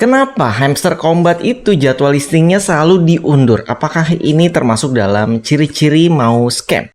Kenapa Hamster Combat itu jadwal listingnya selalu diundur? Apakah ini termasuk dalam ciri-ciri mau scam?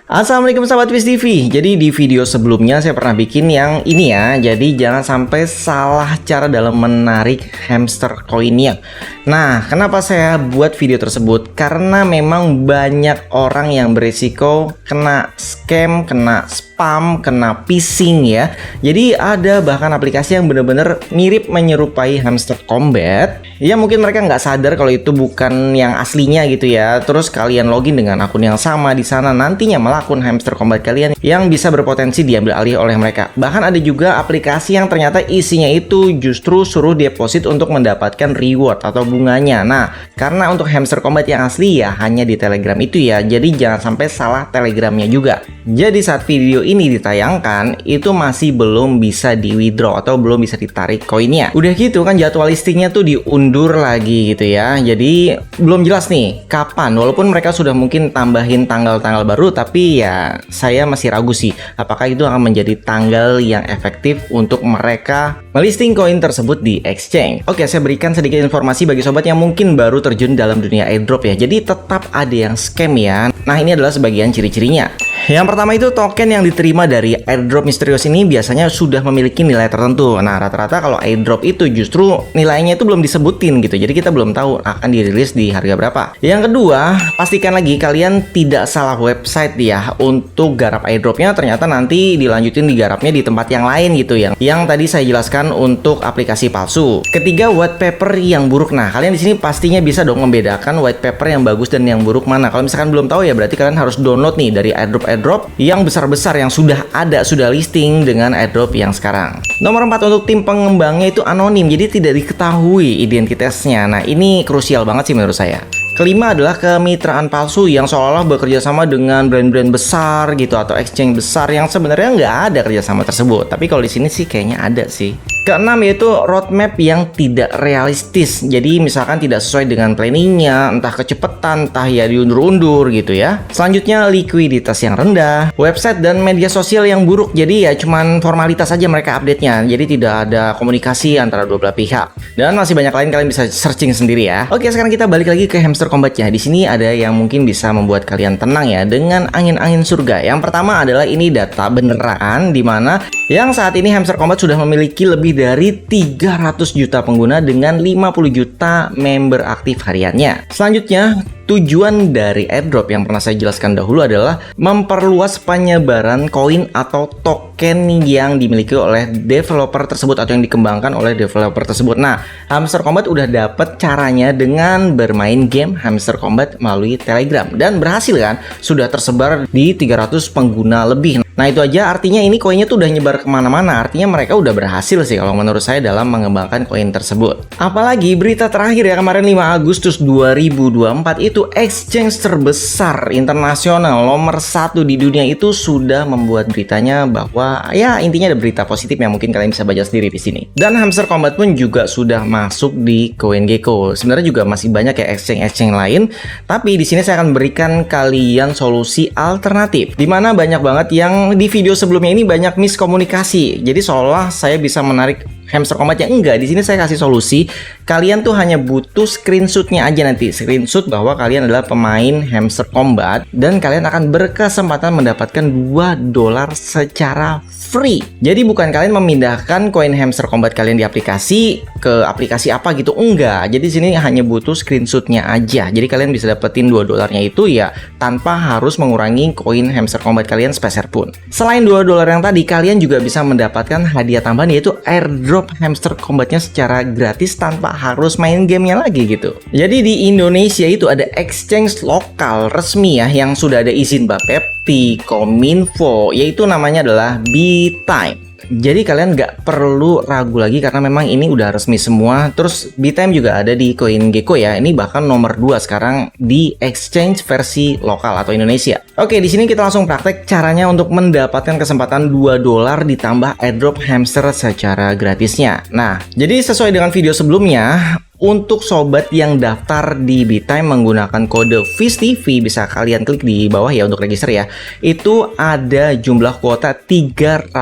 Assalamualaikum sahabat Twist TV. Jadi di video sebelumnya saya pernah bikin yang ini ya. Jadi jangan sampai salah cara dalam menarik hamster koinnya. Nah, kenapa saya buat video tersebut? Karena memang banyak orang yang berisiko kena scam, kena spam, kena phishing ya. Jadi ada bahkan aplikasi yang benar-benar mirip menyerupai Hamster Combat. Ya mungkin mereka nggak sadar kalau itu bukan yang aslinya gitu ya. Terus kalian login dengan akun yang sama di sana, nantinya malah akun Hamster Combat kalian yang bisa berpotensi diambil alih oleh mereka. Bahkan ada juga aplikasi yang ternyata isinya itu justru suruh deposit untuk mendapatkan reward atau bunganya. Nah, karena untuk Hamster Combat yang asli ya hanya di Telegram itu ya. Jadi jangan sampai salah Telegramnya juga. Jadi saat video ini ditayangkan itu masih belum bisa di withdraw atau belum bisa ditarik koinnya. Udah gitu kan jadwal listingnya tuh diundur lagi gitu ya. Jadi belum jelas nih kapan. Walaupun mereka sudah mungkin tambahin tanggal-tanggal baru, tapi ya saya masih ragu sih apakah itu akan menjadi tanggal yang efektif untuk mereka melisting koin tersebut di exchange. Oke, saya berikan sedikit informasi bagi sobat yang mungkin baru terjun dalam dunia airdrop ya. Jadi tetap ada yang scam ya. Nah, ini adalah sebagian ciri-cirinya. Yang pertama itu token yang diterima dari airdrop misterius ini biasanya sudah memiliki nilai tertentu. Nah, rata-rata kalau airdrop itu justru nilainya itu belum disebutin gitu. Jadi kita belum tahu akan dirilis di harga berapa. Yang kedua, pastikan lagi kalian tidak salah website ya untuk garap airdropnya. Ternyata nanti dilanjutin digarapnya di tempat yang lain gitu yang tadi saya jelaskan untuk aplikasi palsu. Ketiga, white paper yang buruk. Nah, kalian di sini pastinya bisa dong membedakan white paper yang bagus dan yang buruk mana. Kalau misalkan belum tahu ya berarti kalian harus download nih dari airdrop yang besar-besar yang sudah listing dengan airdrop yang sekarang. Nomor 4, untuk tim pengembangnya itu anonim, jadi tidak diketahui identitasnya. Nah, ini krusial banget sih menurut saya. Kelima adalah kemitraan palsu yang seolah-olah bekerja sama dengan brand-brand besar gitu atau exchange besar yang sebenarnya nggak ada kerjasama tersebut. Tapi kalau di sini sih kayaknya ada sih. Keenam yaitu roadmap yang tidak realistis. Jadi misalkan tidak sesuai dengan planningnya, entah kecepatan, entah ya diundur-undur gitu ya. Selanjutnya likuiditas yang rendah, website dan media sosial yang buruk. Jadi ya cuman formalitas saja mereka update-nya. Jadi tidak ada komunikasi antara dua belah pihak. Dan masih banyak lain, kalian bisa searching sendiri ya. Oke, sekarang kita balik lagi ke Hamster Combat-nya. Di sini ada yang mungkin bisa membuat kalian tenang ya dengan angin-angin surga. Yang pertama adalah ini data beneran di mana yang saat ini Hamster Combat sudah memiliki lebih dari 300 juta pengguna dengan 50 juta member aktif hariannya. Selanjutnya, tujuan dari airdrop yang pernah saya jelaskan dahulu adalah memperluas penyebaran koin atau token yang dimiliki oleh developer tersebut atau yang dikembangkan oleh developer tersebut. Nah, Hamster Combat udah dapet caranya dengan bermain game Hamster Combat melalui Telegram dan berhasil kan, sudah tersebar di 300 pengguna lebih. Nah, itu aja artinya ini koinnya tuh udah nyebar kemana-mana. Artinya mereka udah berhasil sih kalau menurut saya dalam mengembangkan koin tersebut. Apalagi berita terakhir ya, kemarin 5 Agustus 2024 itu exchange terbesar internasional nomor 1 di dunia itu sudah membuat beritanya bahwa ya intinya ada berita positif yang mungkin kalian bisa baca sendiri di sini. Dan Hamster Combat pun juga sudah masuk di CoinGecko. Sebenarnya juga masih banyak ya exchange lain, tapi di sini saya akan berikan kalian solusi alternatif. Dimana banyak banget yang di video sebelumnya ini banyak miskomunikasi. Jadi seolah saya bisa menarik Hamster Combat yang enggak. Di sini saya kasih solusi. Kalian tuh hanya butuh screenshotnya aja nanti. Screenshot bahwa kalian adalah pemain Hamster Combat dan kalian akan berkesempatan mendapatkan $2 secara free. Jadi bukan kalian memindahkan koin Hamster Combat kalian di aplikasi ke aplikasi apa gitu, enggak. Jadi sini hanya butuh screenshotnya aja. Jadi kalian bisa dapetin $2-nya itu ya tanpa harus mengurangi koin Hamster Combat kalian sepeser pun. Selain $2 yang tadi, kalian juga bisa mendapatkan hadiah tambahan yaitu airdrop Hamster Combatnya secara gratis tanpa harus main gamenya lagi gitu. Jadi di Indonesia itu ada exchange lokal resmi ya yang sudah ada izin Bapepti, Kominfo, yaitu namanya adalah BeeTime. Jadi kalian nggak perlu ragu lagi karena memang ini udah resmi semua. Terus BTime juga ada di CoinGecko ya. Ini bahkan nomor 2 sekarang di exchange versi lokal atau Indonesia. Oke, di sini kita langsung praktek caranya untuk mendapatkan kesempatan $2 ditambah airdrop hamster secara gratisnya. Nah, jadi sesuai dengan video sebelumnya, untuk sobat yang daftar di BTime menggunakan kode FizTV, bisa kalian klik di bawah ya untuk register ya. Itu ada jumlah kuota 300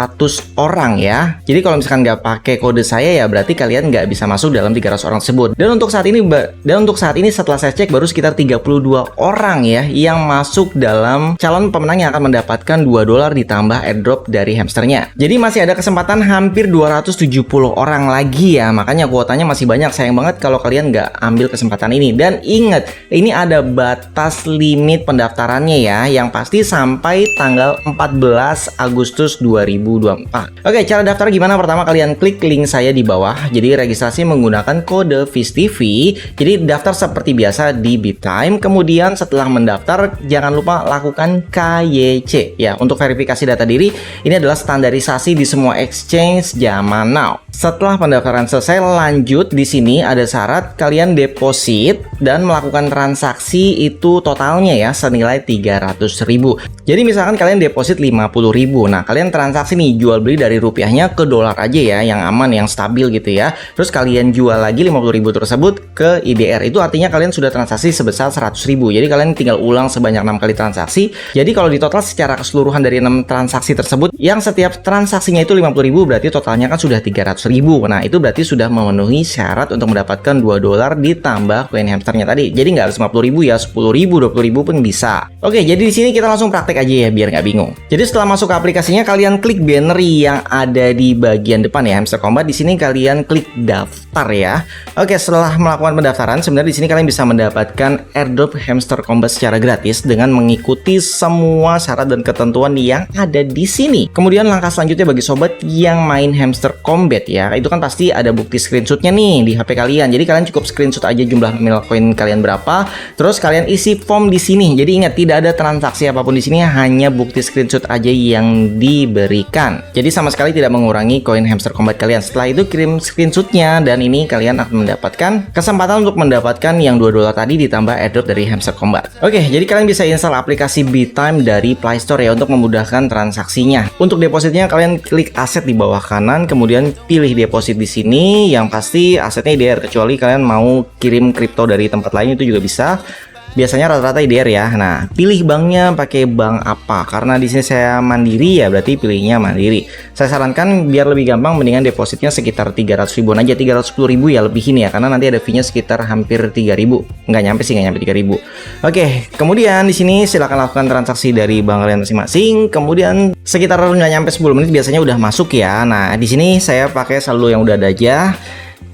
orang ya. Jadi kalau misalkan nggak pakai kode saya ya berarti kalian nggak bisa masuk dalam 300 orang tersebut. Dan untuk saat ini setelah saya cek baru sekitar 32 orang ya yang masuk dalam calon pemenang yang akan mendapatkan $2 ditambah airdrop dari hamsternya. Jadi masih ada kesempatan hampir 270 orang lagi ya. Makanya kuotanya masih banyak. Sayang banget kalau kalian nggak ambil kesempatan ini. Dan ingat, ini ada batas limit pendaftarannya ya, yang pasti sampai tanggal 14 Agustus 2024. Oke, cara daftar gimana? Pertama kalian klik link saya di bawah. Jadi registrasi menggunakan kode FizTV. Jadi daftar seperti biasa di BTime. Kemudian setelah mendaftar jangan lupa lakukan KYC ya. Untuk verifikasi data diri, ini adalah standarisasi di semua exchange zaman now. Setelah pendaftaran selesai, lanjut. Di sini ada syarat kalian deposit dan melakukan transaksi itu totalnya ya senilai 300.000. Jadi misalkan kalian deposit 50.000. Nah, kalian transaksi nih jual beli dari rupiahnya ke dolar aja ya, yang aman, yang stabil gitu ya. Terus kalian jual lagi 50.000 tersebut ke IDR. Itu artinya kalian sudah transaksi sebesar 100.000. Jadi kalian tinggal ulang sebanyak 6 kali transaksi. Jadi kalau di total secara keseluruhan dari 6 transaksi tersebut, yang setiap transaksinya itu 50.000, berarti totalnya kan sudah 300.000. Nah, itu berarti sudah memenuhi syarat untuk mendapatkan $2 ditambah koin hamsternya tadi. Jadi nggak harus 50.000 ya, 10.000, 20.000 pun bisa. Oke, jadi di sini kita langsung praktek aja ya biar nggak bingung. Jadi setelah masuk ke aplikasinya, kalian klik banner yang ada di bagian depan ya, Hamster Kombat. Di sini kalian klik daftar ya. Oke, setelah melakukan pendaftaran, sebenarnya di sini kalian bisa mendapatkan airdrop Hamster Kombat secara gratis dengan mengikuti semua syarat dan ketentuan yang ada di sini. Kemudian langkah selanjutnya bagi sobat yang main Hamster Kombat ya, itu kan pasti ada bukti screenshotnya nih di HP kalian. Jadi kalian cukup screenshot aja jumlah nominal koin kalian berapa, terus kalian isi form di sini. Jadi ingat, tidak ada transaksi apapun di sini, hanya bukti screenshot aja yang diberikan. Jadi sama sekali tidak mengurangi koin Hamster Kombat kalian. Setelah itu kirim screenshotnya dan ini kalian akan mendapatkan kesempatan untuk mendapatkan yang $2 tadi ditambah airdrop dari Hamster Kombat. Oke, jadi kalian bisa install aplikasi BTime dari Play Store ya untuk memudahkan transaksinya. Untuk depositnya kalian klik aset di bawah kanan, kemudian pilih deposit di sini. Yang pasti asetnya IDR, kecuali kalian mau kirim kripto dari tempat lain itu juga bisa. Biasanya rata-rata IDR ya. Nah, pilih banknya pakai bank apa? Karena di sini saya mandiri ya, berarti pilihnya mandiri. Saya sarankan biar lebih gampang, mendingan depositnya sekitar 300 ribuan aja, 310.000 ya lebihin ya, karena nanti ada fee-nya sekitar hampir 3.000. Nggak nyampe sih, nggak nyampe 3.000. Oke, kemudian di sini silakan lakukan transaksi dari bank kalian masing-masing. Kemudian sekitar nggak nyampe 10 menit biasanya udah masuk ya. Nah, di sini saya pakai saldo yang udah ada aja.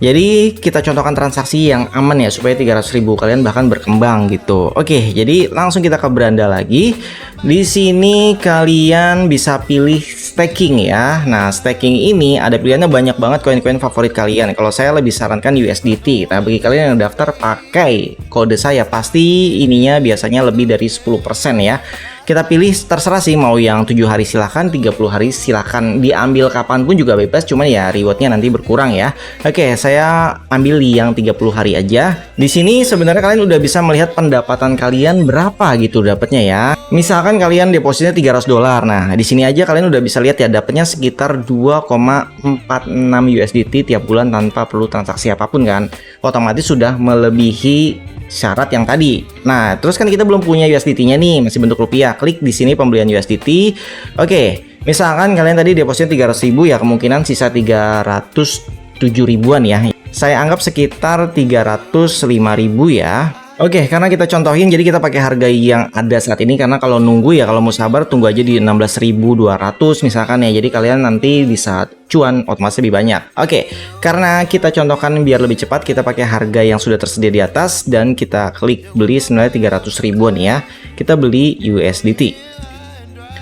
Jadi kita contohkan transaksi yang aman ya, supaya 300.000 kalian bahkan berkembang gitu. Oke, jadi langsung kita ke beranda lagi. Di sini kalian bisa pilih staking ya. Nah, staking ini ada pilihannya banyak banget koin-koin favorit kalian. Kalau saya lebih sarankan USDT. Nah, bagi kalian yang daftar pakai kode saya, pasti ininya biasanya lebih dari 10% ya. Kita pilih terserah sih, mau yang 7 hari silahkan, 30 hari silahkan, diambil kapanpun juga bebas, cuman ya rewardnya nanti berkurang ya. Oke, saya ambil yang 30 hari aja. Di sini sebenarnya kalian udah bisa melihat pendapatan kalian berapa gitu dapatnya ya. Misalkan kalian depositnya $300. Nah, di sini aja kalian udah bisa lihat ya, dapatnya sekitar 2,46 USDT tiap bulan tanpa perlu transaksi apapun kan. Otomatis sudah melebihi syarat yang tadi. Nah, terus kan kita belum punya USDT-nya nih, masih bentuk rupiah. Klik di sini pembelian USDT. Oke, misalkan kalian tadi depositnya 300.000 ya, kemungkinan sisa 307 ribuan ya. Saya anggap sekitar 305.000 ya. Oke, karena kita contohin, jadi kita pakai harga yang ada saat ini, karena kalau nunggu ya, kalau mau sabar tunggu aja di 16.200 misalkan ya. Jadi kalian nanti bisa cuan otomatis lebih banyak. Oke, karena kita contohkan biar lebih cepat, kita pakai harga yang sudah tersedia di atas dan kita klik beli senilai 300 ribuan ya. Kita beli USDT.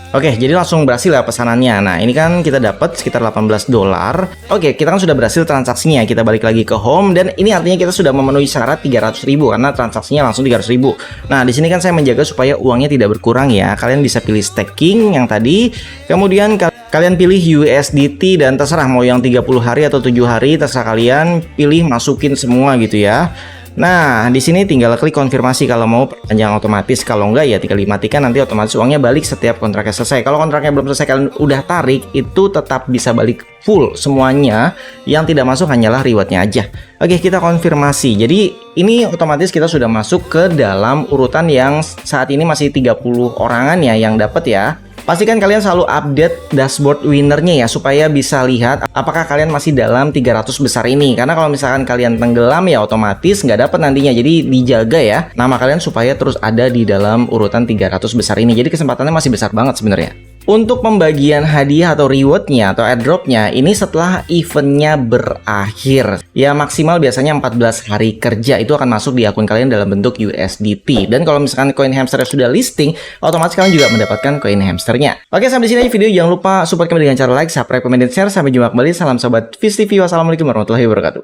Oke, jadi langsung berhasil ya pesanannya. Nah, ini kan kita dapat sekitar $18. Oke, kita kan sudah berhasil transaksinya. Kita balik lagi ke home, dan ini artinya kita sudah memenuhi syarat 300.000 karena transaksinya langsung 300.000. Nah, di sini kan saya menjaga supaya uangnya tidak berkurang ya. Kalian bisa pilih staking yang tadi. Kemudian Kalian pilih USDT dan terserah mau yang 30 hari atau 7 hari, terserah kalian pilih, masukin semua gitu ya. Nah, di sini tinggal klik konfirmasi kalau mau perpanjang otomatis, kalau enggak ya tinggal dimatikan, nanti otomatis uangnya balik setiap kontraknya selesai. Kalau kontraknya belum selesai kalian udah tarik, itu tetap bisa balik full semuanya, yang tidak masuk hanyalah rewardnya aja. Oke, kita konfirmasi. Jadi ini otomatis kita sudah masuk ke dalam urutan yang saat ini masih 30 orangan ya yang dapat ya. Pastikan kalian selalu update dashboard winnernya ya, supaya bisa lihat apakah kalian masih dalam 300 besar ini. Karena kalau misalkan kalian tenggelam ya otomatis nggak dapat nantinya. Jadi dijaga ya nama kalian supaya terus ada di dalam urutan 300 besar ini. Jadi kesempatannya masih besar banget sebenarnya. Untuk pembagian hadiah atau rewardnya atau airdropnya ini setelah eventnya berakhir ya, maksimal biasanya 14 hari kerja itu akan masuk di akun kalian dalam bentuk USDT. Dan kalau misalkan koin hamsternya sudah listing, otomatis kalian juga mendapatkan koin hamsternya. Oke, sampai di sini aja video. Jangan lupa support kami dengan cara like, subscribe, komen, dan share. Sampai jumpa kembali. Salam sobat Fish TV. Wassalamualaikum warahmatullahi wabarakatuh.